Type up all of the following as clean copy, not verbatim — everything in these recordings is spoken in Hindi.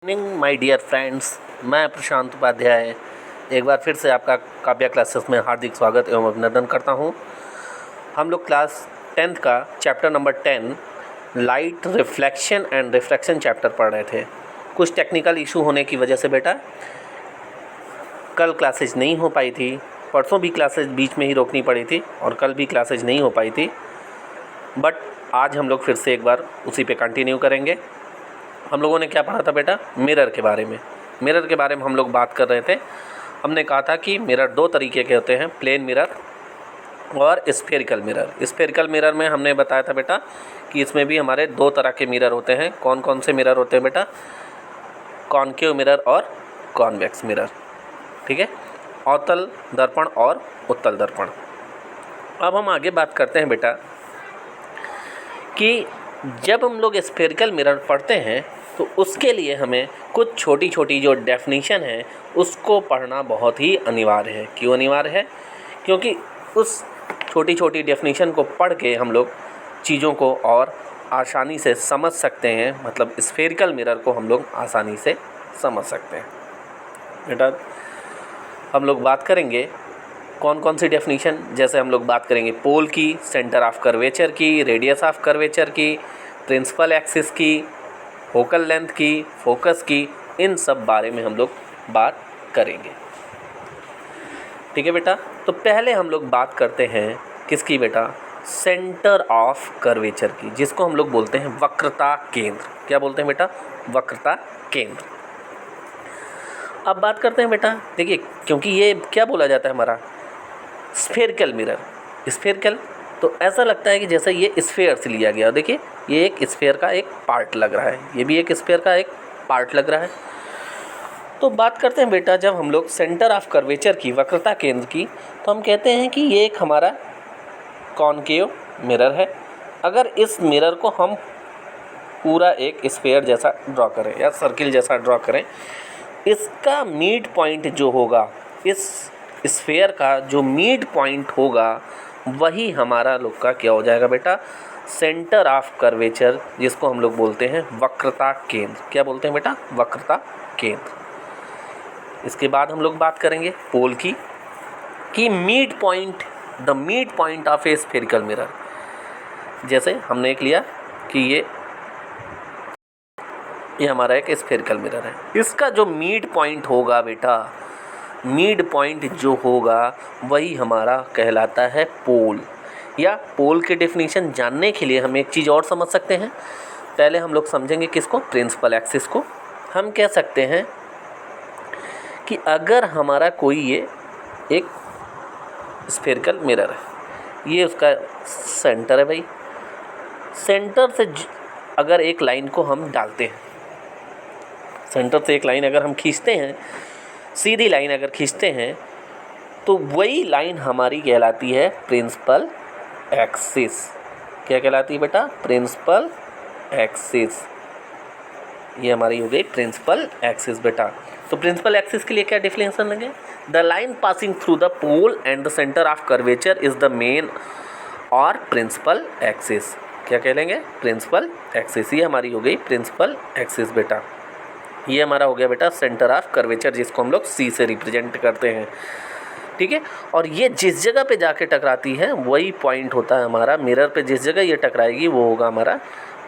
मॉर्निंग माय डियर फ्रेंड्स, मैं प्रशांत उपाध्याय एक बार फिर से आपका काव्या क्लासेस में हार्दिक स्वागत एवं अभिनंदन करता हूं। हम लोग क्लास 10th का chapter number 10 light reflection and refraction chapter पढ़ रहे थे। कुछ टेक्निकल इशू होने की वजह से बेटा कल क्लासेज नहीं हो पाई थी, परसों भी क्लासेज बीच में ही रोकनी पड़ी थी और कल भी क्लासेज नहीं हो पाई थी। बट आज हम लोग फिर से एक बार उसी पे कंटिन्यू करेंगे। हम लोगों ने क्या पढ़ा था बेटा? मिरर के बारे में। मिरर के बारे में हम लोग बात कर रहे थे। हमने कहा था कि मिरर दो तरीके के होते हैं, प्लेन मिरर और स्फेरिकल मिरर। स्फेरिकल मिरर में हमने बताया था बेटा कि इसमें भी हमारे दो तरह के मिरर होते हैं। कौन कौन से मिरर होते हैं बेटा? कॉनकेव मिरर और कॉन्वेक्स मिरर, ठीक है, अवतल दर्पण और उत्तल दर्पण। अब हम आगे बात करते हैं बेटा कि जब हम लोग स्फेरिकल मिरर पढ़ते हैं तो उसके लिए हमें कुछ छोटी छोटी जो डेफिनेशन है उसको पढ़ना बहुत ही अनिवार्य है। क्यों अनिवार्य है? क्योंकि उस छोटी छोटी डेफिनेशन को पढ़ के हम लोग चीज़ों को और आसानी से समझ सकते हैं। मतलब स्फेरिकल मिरर को हम लोग आसानी से समझ सकते हैं। बेटा हम लोग बात करेंगे कौन कौन सी डेफिनेशन, जैसे हम लोग बात करेंगे पोल की, सेंटर ऑफ कर्वेचर की, रेडियस ऑफ कर्वेचर की, प्रिंसिपल एक्सिस की, फोकल लेंथ की, फोकस की, इन सब बारे में हम लोग बात करेंगे। ठीक है बेटा, तो पहले हम लोग बात करते हैं किसकी बेटा? सेंटर ऑफ कर्वेचर की, जिसको हम लोग बोलते हैं वक्रता केंद्र। क्या बोलते हैं बेटा? वक्रता केंद्र। अब बात करते हैं बेटा, देखिए क्योंकि ये क्या बोला जाता है हमारा स्फेरिकल मिरर। स्फेरिकल तो ऐसा लगता है कि जैसे ये स्फेयर से लिया गया। देखिए ये एक स्फेयर का एक पार्ट लग रहा है, ये भी एक स्फेयर का एक पार्ट लग रहा है। तो बात करते हैं बेटा, जब हम लोग सेंटर ऑफ कर्वेचर की, वक्रता केंद्र की, तो हम कहते हैं कि ये एक हमारा कॉनकेव मिरर है। अगर इस मिरर को हम पूरा एक स्फेयर जैसा ड्रॉ करें या सर्किल जैसा ड्रॉ करें, इसका मिड पॉइंट जो होगा, इस स्फेयर का जो मिड पॉइंट होगा, वही हमारा लोग का क्या हो जाएगा बेटा? सेंटर ऑफ कर्वेचर, जिसको हम लोग बोलते हैं वक्रता केंद्र। क्या बोलते हैं बेटा? वक्रता केंद्र। इसके बाद हम लोग बात करेंगे पोल की, कि mid point, the mid point of A spherical mirror. जैसे हमने एक लिया कि ये हमारा एक स्फेरिकल मिरर है, इसका जो मिड पॉइंट होगा बेटा, मिड पॉइंट जो होगा वही हमारा कहलाता है पोल। या पोल के डेफिनेशन जानने के लिए हम एक चीज़ और समझ सकते हैं। पहले हम लोग समझेंगे किसको? प्रिंसिपल एक्सिस को। हम कह सकते हैं कि अगर हमारा कोई ये एक स्फेरिकल मिरर है, ये उसका सेंटर है भाई। सेंटर से अगर एक लाइन को हम डालते हैं, सेंटर से एक लाइन अगर हम खींचते हैं, सीधी लाइन अगर खींचते हैं, तो वही लाइन हमारी कहलाती है प्रिंसिपल एक्सिस। क्या कहलाती है बेटा? Principal axis. ये हमारी हो गई प्रिंसिपल एक्सिस बेटा। तो प्रिंसिपल एक्सिस के लिए क्या डेफिनेशन लगे? The line passing through the pole and the centre of curvature is the main और प्रिंसिपल एक्सिस। क्या कह लेंगे? Principal axis. ये हमारी हो गई प्रिंसिपल एक्सिस बेटा। ये हमारा हो गया बेटा सेंटर ऑफ कर्वेचर, जिसको हम लोग सी से रिप्रेजेंट करते हैं। ठीक है, और ये जिस जगह पे जाके टकराती है वही पॉइंट होता है हमारा मिरर पे। जिस जगह ये टकराएगी वो होगा हमारा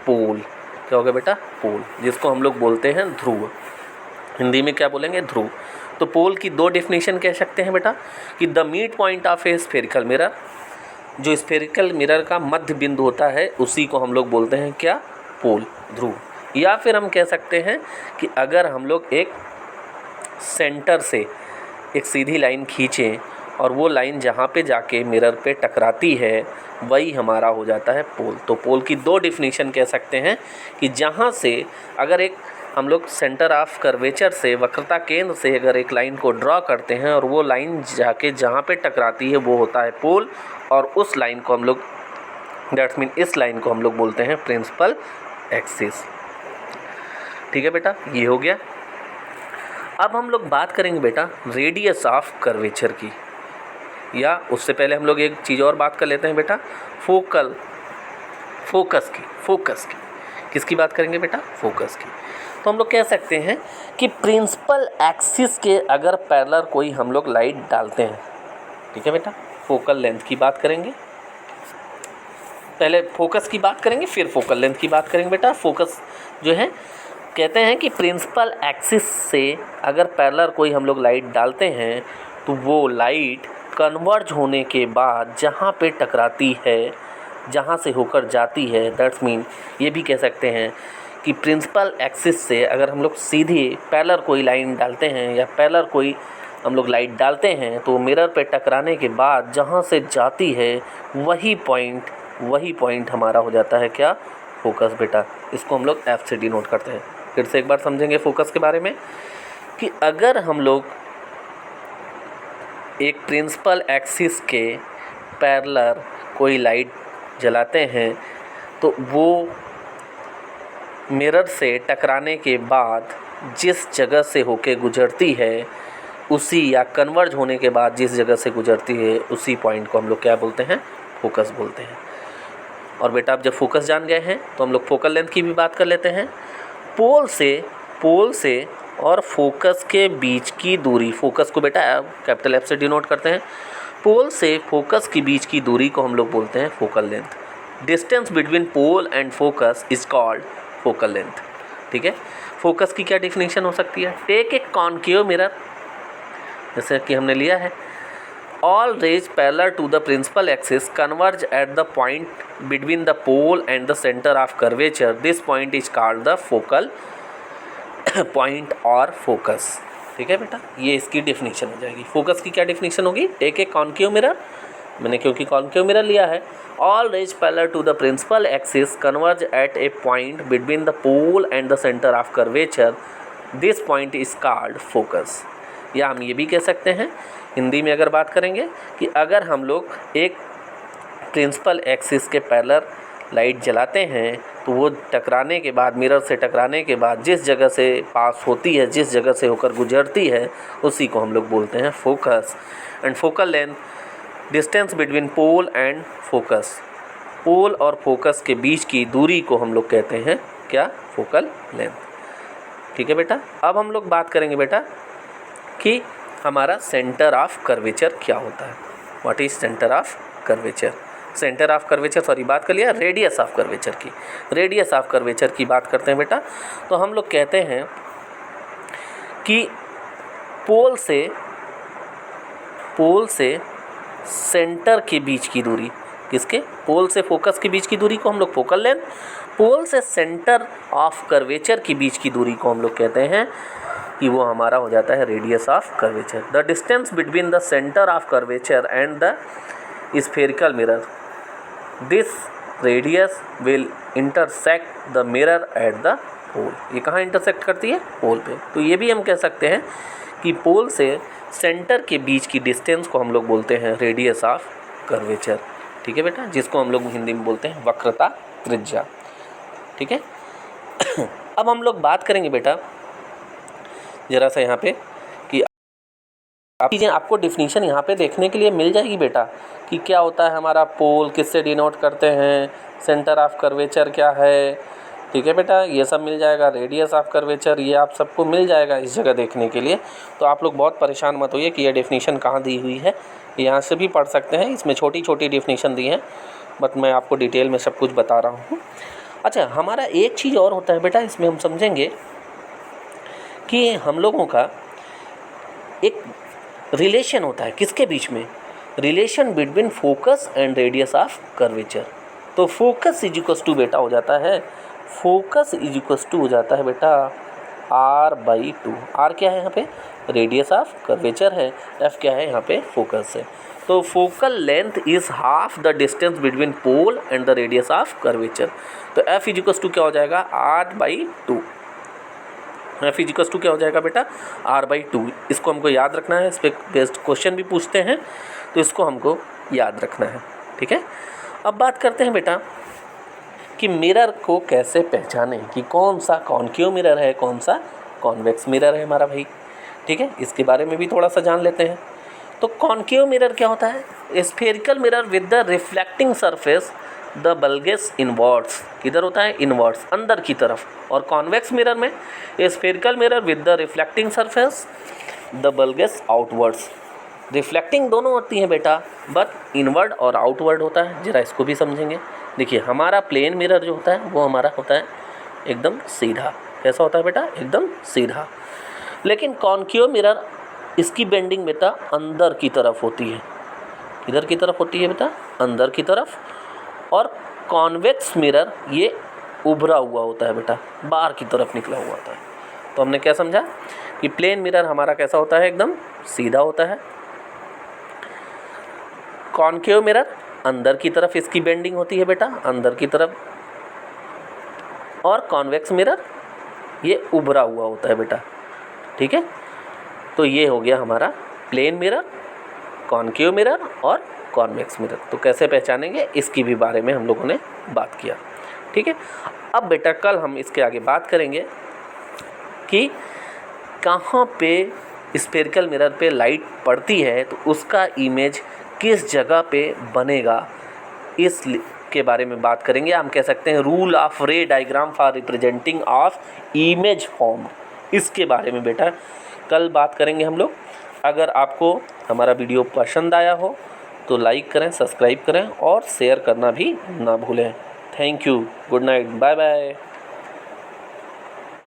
पोल। क्या होगा बेटा? पोल, जिसको हम लोग बोलते हैं ध्रुव। हिंदी में क्या बोलेंगे? ध्रुव। तो पोल की दो डेफिनेशन कह सकते हैं बेटा, कि the mid point of A spherical mirror, जो स्फेरिकल मिरर का मध्य बिंदु होता है उसी को हम लोग बोलते हैं क्या? पोल, ध्रुव। या फिर हम कह सकते हैं कि अगर हम लोग एक सेंटर से एक सीधी लाइन खींचें और वो लाइन जहाँ पे जाके मिरर पे टकराती है वही हमारा हो जाता है पोल। तो पोल की दो डेफिनेशन कह सकते हैं कि जहाँ से अगर एक हम लोग सेंटर ऑफ कर्वेचर से, वक्रता केंद्र से अगर एक लाइन को ड्रॉ करते हैं और वो लाइन जाके जहाँ पे टकराती है वो होता है पोल, और उस लाइन को हम लोग, दैट्स मीन इस लाइन को हम लोग बोलते हैं प्रिंसिपल एक्सिस। ठीक है बेटा, ये हो गया। अब हम लोग बात करेंगे बेटा रेडियस ऑफ कर्वेचर की, या उससे पहले हम लोग एक चीज़ और बात कर लेते हैं बेटा, फोकस की। किसकी बात करेंगे बेटा? फोकस की। तो हम लोग कह सकते हैं कि प्रिंसिपल एक्सिस के अगर पैरेलल कोई हम लोग लाइट डालते हैं, ठीक है बेटा, फोकल लेंथ की बात करेंगे, पहले फोकस की बात करेंगे फिर फोकल लेंथ की बात करेंगे बेटा। फोकस जो है कहते हैं कि प्रिंसिपल एक्सिस से अगर पैरेलल कोई हम लोग लाइट डालते हैं तो वो लाइट कन्वर्ज होने के बाद जहाँ पे टकराती है, जहाँ से होकर जाती है, दैट्स मीन ये भी कह सकते हैं कि प्रिंसिपल एक्सिस से अगर हम लोग सीधे पैरेलल कोई लाइन डालते हैं या पैरेलल कोई हम लोग लाइट डालते हैं तो मिरर पे टकराने के बाद जहाँ से जाती है वही पॉइंट हमारा हो जाता है क्या? फोकस बेटा। इसको हम लोग एफ से डिनोट करते हैं। फिर से एक बार समझेंगे फोकस के बारे में कि अगर हम लोग एक प्रिंसिपल एक्सिस के पैरेलल कोई लाइट जलाते हैं तो वो मिरर से टकराने के बाद जिस जगह से होके गुजरती है उसी, या कन्वर्ज होने के बाद जिस जगह से गुजरती है उसी पॉइंट को हम लोग क्या बोलते हैं? फोकस बोलते हैं। और बेटा आप जब फोकस जान गए हैं तो हम लोग फोकल लेंथ की भी बात कर लेते हैं। पोल से और फोकस के बीच की दूरी, फोकस को बेटा कैपिटल एफ से डिनोट करते हैं। पोल से फोकस के बीच की दूरी को हम लोग बोलते हैं focal length. Distance between pole and focus is called focal length. ठीक है, फोकस की क्या डिफिनेशन हो सकती है? टेक ए कॉन्केव मिरर, जैसे कि हमने लिया है, all rays parallel to the principal axis converge at the point between the pole and the center of curvature. This point is called the focal point और focus। ठीक है बेटा, ये इसकी डेफिनेशन हो जाएगी। फोकस की क्या डेफिनेशन होगी? टेक ए कॉन्केव मिरर, मैंने क्योंकि कॉन्केव मिरर लिया है, all rays parallel to the principal axis converge at a point between the pole and the center of curvature. This point is called focus। या हम ये भी कह सकते हैं हिंदी में अगर बात करेंगे कि अगर हम लोग एक प्रिंसिपल एक्सिस के पैरेलल लाइट जलाते हैं तो वो टकराने के बाद, मिरर से टकराने के बाद जिस जगह से पास होती है, जिस जगह से होकर गुजरती है, उसी को हम लोग बोलते हैं focus. And focal length, distance between pole and focus, pole और फोकस के बीच की दूरी को हम लोग कहते हैं क्या? Focal length. ठीक है बेटा, अब हम लोग बात करेंगे बेटा कि हमारा सेंटर ऑफ कर्वेचर क्या होता है। What is centre of curvature? Centre of curvature, sorry बात कर लिया रेडियस ऑफ कर्वेचर की। रेडियस ऑफ कर्वेचर की बात करते हैं बेटा, तो हम लोग कहते हैं कि पोल से सेंटर के बीच की दूरी, किसके? पोल से फोकस के बीच की दूरी को हम लोग फोकल लेंथ, पोल से सेंटर ऑफ कर्वेचर के बीच की दूरी को हम लोग कहते हैं कि वो हमारा हो जाता है radius of curvature. The distance between the centre of curvature and the spherical mirror, this radius will intersect the mirror at the pole. ये कहाँ इंटरसेक्ट करती है? पोल पे। तो ये भी हम कह सकते हैं कि पोल से सेंटर के बीच की डिस्टेंस को हम लोग बोलते हैं रेडियस ऑफ कर्वेचर। ठीक है बेटा, जिसको हम लोग हिंदी में बोलते हैं वक्रता त्रिज्या। ठीक है अब हम लोग बात करेंगे बेटा ज़रा सा यहाँ पे कि आपको डिफिनीशन यहाँ पे देखने के लिए मिल जाएगी बेटा कि क्या होता है हमारा पोल, किससे डिनोट करते हैं, सेंटर ऑफ कर्वेचर क्या है। ठीक है बेटा, ये सब मिल जाएगा, रेडियस ऑफ कर्वेचर, ये आप सबको मिल जाएगा इस जगह देखने के लिए। तो आप लोग बहुत परेशान मत होइए कि ये डेफिनीशन कहाँ दी हुई है, यहाँ से भी पढ़ सकते हैं, इसमें छोटी छोटी डेफिनीशन दी हैं, बट मैं आपको डिटेल में सब कुछ बता रहा हूँ। अच्छा, हमारा एक चीज़ और होता है बेटा, इसमें हम समझेंगे कि हम लोगों का एक रिलेशन होता है किसके बीच में? Relation between focus and radius of curvature. तो फोकस इज इक्वल्स टू बेटा हो जाता है, फोकस इज इक्वल्स टू हो जाता है बेटा r/2। r क्या है यहाँ पे? रेडियस ऑफ कर्वेचर है। f क्या है यहाँ पे? फोकस है। तो focal length is half the distance between pole and the radius of curvature. तो f इज इक्वल्स टू क्या हो जाएगा? r/2। f is equals to क्या हो जाएगा बेटा? r/2। इसको हमको याद रखना है, इस पर बेस्ड क्वेश्चन भी पूछते हैं, तो इसको हमको याद रखना है। ठीक है, अब बात करते हैं बेटा कि मिरर को कैसे पहचानें कि कौन सा कॉन्केव मिरर है, कौन सा कॉन्वेक्स मिरर है हमारा भाई। ठीक है, इसके बारे में भी थोड़ा सा जान लेते हैं। तो कॉन्केव मिरर क्या होता है? Spherical mirror with the reflecting surface the bulges inwards, किधर होता है, इनवर्ड्स, अंदर की तरफ। और कॉन्वेक्स मिरर में a spherical mirror with the reflecting surface, the bulges outwards. Reflecting दोनों होती हैं बेटा, बट इनवर्ड और आउटवर्ड होता है। जरा इसको भी समझेंगे। देखिए हमारा प्लेन मिरर जो होता है वो हमारा होता है एकदम सीधा। कैसा होता है बेटा, एकदम सीधा। लेकिन कॉन्केव मिरर, इसकी बेंडिंग बेटा अंदर की तरफ होती है। किधर की तरफ होती है बेटा, अंदर की तरफ। और कॉन्वेक्स मिरर ये उभरा हुआ होता है बेटा, बाहर की तरफ निकला हुआ होता है। तो हमने क्या समझा कि प्लेन मिरर हमारा कैसा होता है, एकदम सीधा होता है। कॉन्केव मिरर अंदर की तरफ इसकी बेंडिंग होती है बेटा, अंदर की तरफ। और कॉन्वेक्स मिरर ये उभरा हुआ होता है बेटा, ठीक है। तो ये हो गया हमारा प्लेन मिरर, कॉन्केव मिरर और कॉन्वेक्स मिरर। तो कैसे पहचानेंगे इसकी भी बारे में हम लोगों ने बात किया, ठीक है। अब बेटा कल हम इसके आगे बात करेंगे कि कहाँ पे स्फेरिकल मिरर पे लाइट पड़ती है तो उसका इमेज किस जगह पे बनेगा, इस के बारे में बात करेंगे। हम कह सकते हैं रूल ऑफ रे diagram for representing of image form, इसके बारे में बेटा कल बात करेंगे हम लोग। अगर आपको हमारा वीडियो पसंद आया हो तो लाइक करें, सब्सक्राइब करें और शेयर करना भी ना भूलें। Thank you, good night, bye bye.